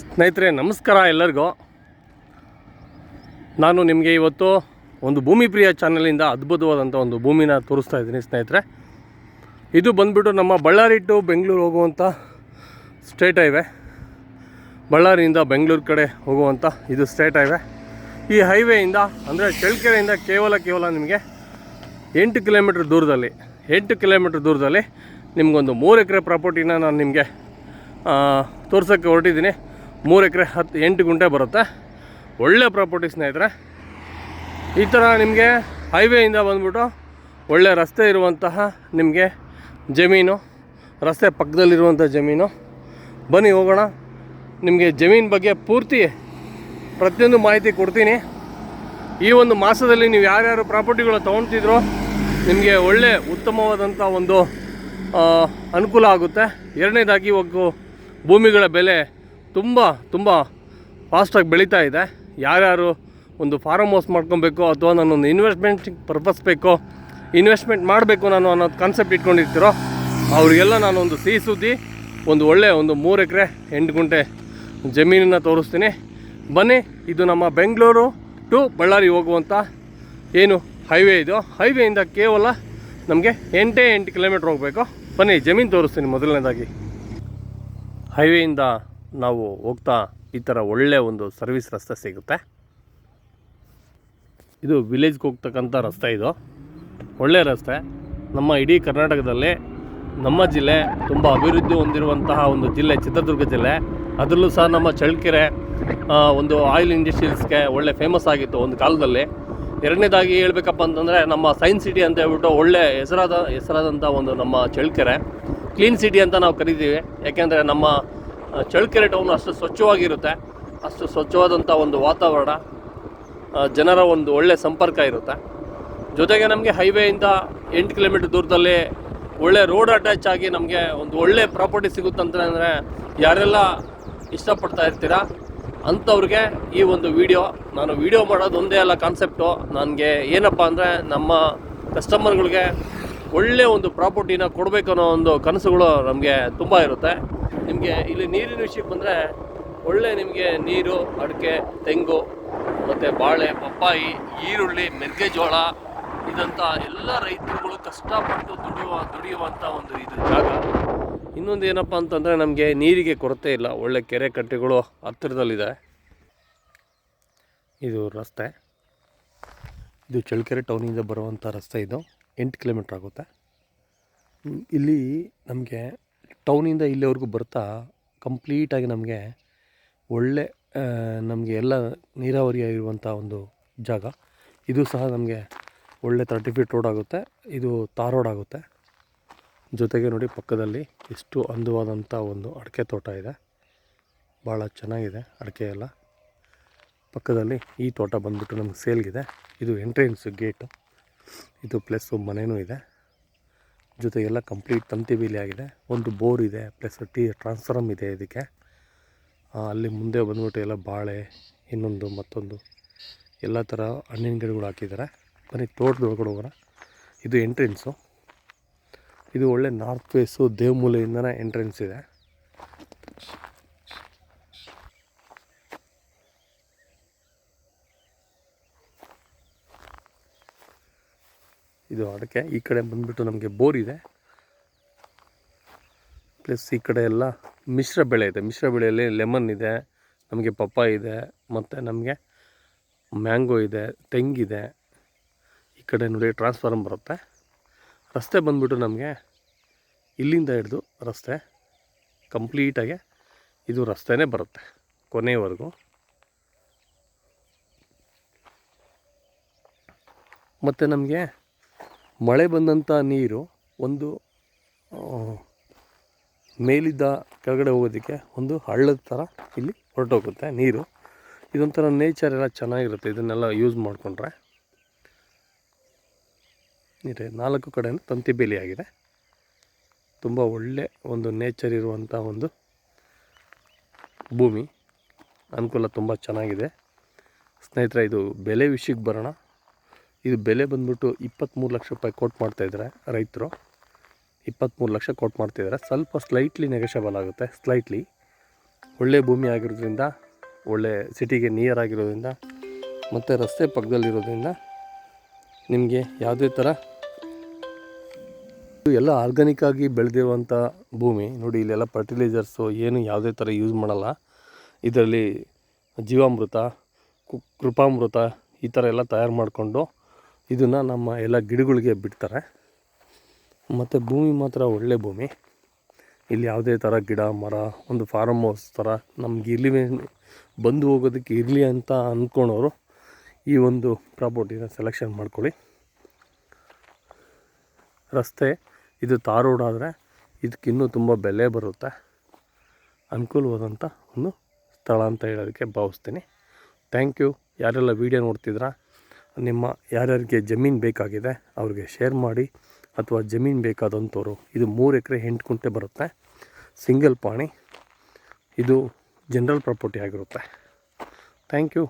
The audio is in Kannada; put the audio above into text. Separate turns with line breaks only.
ಸ್ನೇಹಿತರೆ ನಮಸ್ಕಾರ ಎಲ್ಲರಿಗೂ. ನಾನು ನಿಮಗೆ ಇವತ್ತು ಒಂದು ಭೂಮಿ ಪ್ರಿಯ ಚಾನಲಿಂದ ಅದ್ಭುತವಾದಂಥ ಒಂದು ಭೂಮಿನ ತೋರಿಸ್ತಾ ಇದ್ದೀನಿ ಸ್ನೇಹಿತರೆ. ಇದು ಬಂದ್ಬಿಟ್ಟು ನಮ್ಮ ಬಳ್ಳಾರಿ ಟು ಬೆಂಗಳೂರು ಹೋಗುವಂಥ ಸ್ಟೇಟ್ ಹೈವೇ. ಬಳ್ಳಾರಿಯಿಂದ ಬೆಂಗಳೂರು ಕಡೆ ಹೋಗುವಂಥ ಇದು ಸ್ಟೇಟ್ ಹೈವೇ. ಈ ಹೈವೇಯಿಂದ ಅಂದರೆ ಚಳ್ಳಕೆರೆಯಿಂದ ಕೇವಲ ನಿಮಗೆ 8 ಕಿಲೋಮೀಟ್ರ್ ದೂರದಲ್ಲಿ ನಿಮಗೊಂದು 3 ಎಕರೆ ಪ್ರಾಪರ್ಟಿನ ನಾನು ನಿಮಗೆ ತೋರ್ಸೋಕ್ಕೆ ಹೊರಟಿದ್ದೀನಿ. 3 ಎಕರೆ 8 ಗುಂಟೆ ಬರುತ್ತೆ. ಒಳ್ಳೆ ಪ್ರಾಪರ್ಟಿ ಸ್ನೇಹಿತರೆ. ಈ ಥರ ನಿಮಗೆ ಹೈವೇಯಿಂದ ಬಂದ್ಬಿಟ್ಟು ಒಳ್ಳೆ ರಸ್ತೆ ಇರುವಂತಹ ನಿಮಗೆ ಜಮೀನು, ರಸ್ತೆ ಪಕ್ಕದಲ್ಲಿರುವಂಥ ಜಮೀನು. ಬನ್ನಿ ಹೋಗೋಣ. ನಿಮಗೆ ಜಮೀನು ಬಗ್ಗೆ ಪೂರ್ತಿ ಪ್ರತಿಯೊಂದು ಮಾಹಿತಿ ಕೊಡ್ತೀನಿ. ಈ ಒಂದು ಮಾಸದಲ್ಲಿ ನೀವು ಯಾರ್ಯಾರು ಪ್ರಾಪರ್ಟಿಗಳು ತೊಗೊಳ್ತಿದ್ರೋ ನಿಮಗೆ ಒಳ್ಳೆ ಉತ್ತಮವಾದಂಥ ಒಂದು ಅನುಕೂಲ ಆಗುತ್ತೆ. ಎರಡನೇದಾಗಿ ಇವಾಗ ಭೂಮಿಗಳ ಬೆಲೆ ತುಂಬ ಫಾಸ್ಟಾಗಿ ಬೆಳೀತಾ ಇದೆ. ಯಾರ್ಯಾರು ಒಂದು ಫಾರ್ಮ್ ಹೌಸ್ ಮಾಡ್ಕೊಬೇಕು ಅಥವಾ ನಾನೊಂದು ಇನ್ವೆಸ್ಟ್ಮೆಂಟ್ ಪರ್ಪಸ್ ಬೇಕೋ, ಇನ್ವೆಸ್ಟ್ಮೆಂಟ್ ಮಾಡಬೇಕು ನಾನು ಅನ್ನೋದು ಕಾನ್ಸೆಪ್ಟ್ ಇಟ್ಕೊಂಡಿರ್ತೀರೋ ಅವರಿಗೆಲ್ಲ ನಾನೊಂದು ಸಿಹಿ ಸುದ್ದಿ, ಒಂದು ಒಳ್ಳೆ 3 ಎಕರೆ 8 ಗುಂಟೆ ಜಮೀನನ್ನು ತೋರಿಸ್ತೀನಿ. ಬನ್ನಿ. ಇದು ನಮ್ಮ ಬೆಂಗಳೂರು ಟು ಬಳ್ಳಾರಿ ಹೋಗುವಂಥ ಏನು ಹೈವೇ ಇದು. ಹೈವೇಯಿಂದ ಕೇವಲ ನಮಗೆ 8 ಕಿಲೋಮೀಟ್ರ್ ಹೋಗಬೇಕು. ಬನ್ನಿ ಜಮೀನು ತೋರಿಸ್ತೀನಿ. ಮೊದಲನೇದಾಗಿ ಹೈವೇಯಿಂದ ನಾವು ಹೋಗ್ತಾ ಈ ಥರ ಒಳ್ಳೆಯ ಒಂದು ಸರ್ವಿಸ್ ರಸ್ತೆ ಸಿಗುತ್ತೆ. ಇದು ವಿಲೇಜ್ಗೆ ಹೋಗ್ತಕ್ಕಂಥ ರಸ್ತೆ. ಇದು ಒಳ್ಳೆಯ ರಸ್ತೆ. ನಮ್ಮ ಇಡೀ ಕರ್ನಾಟಕದಲ್ಲಿ ನಮ್ಮ ಜಿಲ್ಲೆ ತುಂಬ ಅಭಿವೃದ್ಧಿ ಹೊಂದಿರುವಂತಹ ಒಂದು ಜಿಲ್ಲೆ ಚಿತ್ರದುರ್ಗ ಜಿಲ್ಲೆ. ಅದರಲ್ಲೂ ಸಹ ನಮ್ಮ ಚಳ್ಳಕೆರೆ ಒಂದು ಆಯಿಲ್ ಇಂಡಸ್ಟ್ರೀಸ್ಗೆ ಒಳ್ಳೆ ಫೇಮಸ್ ಆಗಿತ್ತು ಒಂದು ಕಾಲದಲ್ಲಿ. ಎರಡನೇದಾಗಿ ಹೇಳ್ಬೇಕಪ್ಪ ಅಂತಂದರೆ ನಮ್ಮ ಸೈನ್ಸ್ ಸಿಟಿ ಅಂತ ಹೇಳ್ಬಿಟ್ಟು ಒಳ್ಳೆ ಹೆಸರಾದಂಥ ಒಂದು ನಮ್ಮ ಚಳ್ಳಕೆರೆ ಕ್ಲೀನ್ ಸಿಟಿ ಅಂತ ನಾವು ಕರಿತೀವಿ. ಯಾಕೆಂದರೆ ನಮ್ಮ ಚಳ್ಳಕೆರೆ ಟೌನ್ ಅಷ್ಟು ಸ್ವಚ್ಛವಾಗಿರುತ್ತೆ. ಅಷ್ಟು ಸ್ವಚ್ಛವಾದಂಥ ಒಂದು ವಾತಾವರಣ, ಜನರ ಒಂದು ಒಳ್ಳೆ ಸಂಪರ್ಕ ಇರುತ್ತೆ. ಜೊತೆಗೆ ನಮಗೆ ಹೈವೇಯಿಂದ 8 ಕಿಲೋಮೀಟ್ರ್ ದೂರದಲ್ಲಿ ಒಳ್ಳೆ ರೋಡ್ ಅಟ್ಯಾಚ್ ಆಗಿ ನಮಗೆ ಒಂದು ಒಳ್ಳೆ ಪ್ರಾಪರ್ಟಿ ಸಿಗುತ್ತಂತಂದರೆ ಯಾರೆಲ್ಲ ಇಷ್ಟಪಡ್ತಾ ಇರ್ತೀರಾ ಅಂಥವ್ರಿಗೆ ಈ ಒಂದು ನಾನು ವಿಡಿಯೋ ಮಾಡೋದು ಒಂದೇ ಅಲ್ಲ ಕಾನ್ಸೆಪ್ಟು. ನನಗೆ ಏನಪ್ಪ ಅಂದರೆ ನಮ್ಮ ಕಸ್ಟಮರ್ಗಳಿಗೆ ಒಳ್ಳೆಯ ಒಂದು ಪ್ರಾಪರ್ಟಿನ ಕೊಡಬೇಕು ಅನ್ನೋ ಒಂದು ಕನಸುಗಳು ನಮಗೆ ತುಂಬ ಇರುತ್ತೆ. ನಿಮಗೆ ಇಲ್ಲಿ ನೀರಿನ ವಿಷಯಕ್ಕೆ ಬಂದರೆ ಒಳ್ಳೆ ನಿಮಗೆ ನೀರು, ಅಡಿಕೆ, ತೆಂಗು ಮತ್ತು ಬಾಳೆ, ಪಪ್ಪಾಯಿ, ಈರುಳ್ಳಿ, ಮೆಕ್ಕೆಜೋಳ ಇದಂಥ ಎಲ್ಲ ರೈತರುಗಳು ಕಷ್ಟಪಟ್ಟು ದುಡಿಯುವಂಥ ಒಂದು ಇದು ಜಾಗ. ಇನ್ನೊಂದು ಏನಪ್ಪ ಅಂತಂದರೆ ನಮಗೆ ನೀರಿಗೆ ಕೊರತೆ ಇಲ್ಲ. ಒಳ್ಳೆ ಕೆರೆ ಕಟ್ಟೆಗಳು ಹತ್ತಿರದಲ್ಲಿದೆ. ಇದು ರಸ್ತೆ. ಇದು ಚಳ್ಳಕೆರೆ ಟೌನಿಂದ ಬರುವಂಥ ರಸ್ತೆ. ಇದು 8 ಕಿಲೋಮೀಟ್ರ್ ಆಗುತ್ತೆ. ಇಲ್ಲಿ ನಮಗೆ ಟೌನಿಂದ ಇಲ್ಲಿವರೆಗೂ ಬರ್ತಾ ಕಂಪ್ಲೀಟಾಗಿ ನಮಗೆ ಒಳ್ಳೆ ನಮಗೆ ಎಲ್ಲ ನೀರಾವರಿಯಾಗಿರುವಂಥ ಒಂದು ಜಾಗ. ಇದು ಸಹ ನಮಗೆ ಒಳ್ಳೆ 30 ಫೀಟ್ ರೋಡ್ ಆಗುತ್ತೆ. ಇದು ತಾರ್ ರೋಡ್ ಆಗುತ್ತೆ. ಜೊತೆಗೆ ನೋಡಿ ಪಕ್ಕದಲ್ಲಿ ಎಷ್ಟು ಅಂದವಾದಂಥ ಒಂದು ಅಡಿಕೆ ತೋಟ ಇದೆ. ಭಾಳ ಚೆನ್ನಾಗಿದೆ ಅಡಿಕೆ ಎಲ್ಲ. ಪಕ್ಕದಲ್ಲಿ ಈ ತೋಟ ಬಂದ್ಬಿಟ್ಟು ನಮಗೆ ಸೇಲ್ಗಿದೆ. ಇದು ಎಂಟ್ರೆನ್ಸ್ ಗೇಟು. ಇದು ಪ್ಲಸ್ಸು ಮನೆಯೂ ಇದೆ. ಜೊತೆಗೆಲ್ಲ ಕಂಪ್ಲೀಟ್ ತಂತಿ ಬೇಲಿ ಆಗಿದೆ. ಒಂದು ಬೋರ್ ಇದೆ, ಪ್ಲಸ್ ಟ್ರಾನ್ಸ್ಫಾರ್ಮ್ ಇದೆ ಇದಕ್ಕೆ. ಅಲ್ಲಿ ಮುಂದೆ ಬಂದ್ಬಿಟ್ಟು ಎಲ್ಲ ಬಾಳೆ, ಇನ್ನೊಂದು ಮತ್ತೊಂದು ಎಲ್ಲ ಥರ ಹಣ್ಣಿನ ಗಿಡಗಳು ಹಾಕಿದ್ದಾರೆ. ಬನ್ನಿ ತೋಟದೊಳಗಡೆ ಹೋಗೋಣ. ಇದು ಎಂಟ್ರೆನ್ಸು. ಇದು ಒಳ್ಳೆ ನಾರ್ತ್ ಫೇಸು ದೇವಮೂಲೆಯಿಂದನೇ ಎಂಟ್ರೆನ್ಸ್ ಇದೆ. ಇದು ಅಡಿಕೆ. ಈ ಕಡೆ ಬಂದುಬಿಟ್ಟು ನಮಗೆ ಬೋರ್ ಇದೆ. ಪ್ಲಸ್ ಈ ಕಡೆ ಎಲ್ಲ ಮಿಶ್ರ ಬೆಳೆ ಇದೆ. ಮಿಶ್ರ ಬೆಳೆಯಲ್ಲಿ ಲೆಮನ್ ಇದೆ, ನಮಗೆ ಪಪ್ಪಾಯಿ ಇದೆ, ಮತ್ತು ನಮಗೆ ಮ್ಯಾಂಗೋ ಇದೆ, ತೆಂಗಿದೆ. ಈ ಕಡೆ ನೋಡಿ ಟ್ರಾನ್ಸ್ಫಾರ್ಮ್ ಬರುತ್ತೆ. ರಸ್ತೆ ಬಂದ್ಬಿಟ್ಟು ನಮಗೆ ಇಲ್ಲಿಂದ ಹಿಡಿದು ರಸ್ತೆ ಕಂಪ್ಲೀಟಾಗಿ ಇದು ರಸ್ತೆನೇ ಬರುತ್ತೆ ಕೊನೆಯವರೆಗೂ. ಮತ್ತು ನಮಗೆ ಮಳೆ ಬಂದಂಥ ನೀರು ಒಂದು ಮೇಲಿದ್ದ ಕೆಳಗಡೆ ಹೋಗೋದಕ್ಕೆ ಒಂದು ಹಳ್ಳದ ಥರ ಇಲ್ಲಿ ಹೊರಟೋಗುತ್ತೆ ನೀರು. ಇದೊಂಥರ ನೇಚರ್ ಎಲ್ಲ ಚೆನ್ನಾಗಿರುತ್ತೆ ಇದನ್ನೆಲ್ಲ ಯೂಸ್ ಮಾಡಿಕೊಂಡ್ರೆ. ಇದೆ 4 ಕಡೆಯೂ ತಂತಿ ಬೇಲಿ ಆಗಿದೆ. ತುಂಬ ಒಳ್ಳೆ ಒಂದು ನೇಚರ್ ಇರುವಂಥ ಒಂದು ಭೂಮಿ. ಅನುಕೂಲ ತುಂಬ ಚೆನ್ನಾಗಿದೆ ಸ್ನೇಹಿತರೆ. ಇದು ಬೆಲೆ ವಿಷಯಕ್ಕೆ ಬರೋಣ. ಇದು ಬೆಲೆ ಬಂದ್ಬಿಟ್ಟು 23 ಲಕ್ಷ ರೂಪಾಯಿ ಕೋಟ್ ಮಾಡ್ತಾಯಿದ್ದಾರೆ ರೈತರು. 23 ಲಕ್ಷ ಕೋಟ್ ಮಾಡ್ತಿದ್ದಾರೆ. ಸ್ವಲ್ಪ ಸ್ಲೈಟ್ಲಿ ನೆಗೋಷಿಯಬಲ್ ಆಗುತ್ತೆ. ಒಳ್ಳೆ ಭೂಮಿ ಆಗಿರೋದ್ರಿಂದ, ಒಳ್ಳೆ ಸಿಟಿಗೆ ನಿಯರ್ ಆಗಿರೋದ್ರಿಂದ ಮತ್ತು ರಸ್ತೆ ಪಕ್ಕದಲ್ಲಿರೋದ್ರಿಂದ ನಿಮಗೆ ಯಾವುದೇ ಥರ ಎಲ್ಲ ಆರ್ಗ್ಯಾನಿಕ್ಕಾಗಿ ಬೆಳೆದಿರುವಂಥ ಭೂಮಿ. ನೋಡಿ ಇಲ್ಲೆಲ್ಲ ಫರ್ಟಿಲೈಸರ್ಸು ಏನು ಯಾವುದೇ ಥರ ಯೂಸ್ ಮಾಡಲ್ಲ. ಇದರಲ್ಲಿ ಜೀವಾಮೃತ, ಕೃಪಾಮೃತ ಈ ಥರ ಎಲ್ಲ ತಯಾರು ಮಾಡಿಕೊಂಡು ಇದನ್ನು ನಮ್ಮ ಎಲ್ಲ ಗಿಡಗಳಿಗೆ ಬಿಡ್ತಾರೆ. ಮತ್ತು ಭೂಮಿ ಮಾತ್ರ ಒಳ್ಳೆ ಭೂಮಿ. ಇಲ್ಲಿ ಯಾವುದೇ ಥರ ಗಿಡ ಮರ, ಒಂದು ಫಾರಮ್ ಹೌಸ್ ಥರ ನಮ್ಗೆ ಇಲ್ಲಿ ಬಂದು ಹೋಗೋದಕ್ಕೆ ಇರಲಿ ಅಂತ ಅಂದ್ಕೊಳೋರು ಈ ಒಂದು ಪ್ರಾಪರ್ಟಿನ ಸೆಲೆಕ್ಷನ್ ಮಾಡ್ಕೊಳ್ಳಿ. ರಸ್ತೆ ಇದು ತಾರ್ ರೋಡ್ ಆದರೆ ಇದಕ್ಕಿನ್ನೂ ತುಂಬ ಬೆಲೆ ಬರುತ್ತೆ. ಅನುಕೂಲವಾದಂಥ ಒಂದು ಸ್ಥಳ ಅಂತ ಹೇಳೋದಕ್ಕೆ ಭಾವಿಸ್ತೀನಿ. Thank you. ಯಾರೆಲ್ಲ ವೀಡಿಯೋ ನೋಡ್ತಿದ್ದೀರಾ, ನಿಮ್ಮ ಯಾರ್ಯಾರಿಗೆ ಜಮೀನು ಬೇಕಾಗಿದೆ ಅವ್ರಿಗೆ ಶೇರ್ ಮಾಡಿ. ಅಥವಾ ಜಮೀನು ಬೇಕಾದಂಥವ್ರು, ಇದು 3 ಎಕರೆ 8 ಗುಂಟೆ ಬರುತ್ತೆ. ಸಿಂಗಲ್ ಪಾಣಿ, ಇದು ಜನರಲ್ ಪ್ರಾಪರ್ಟಿ ಆಗಿರುತ್ತೆ. Thank you.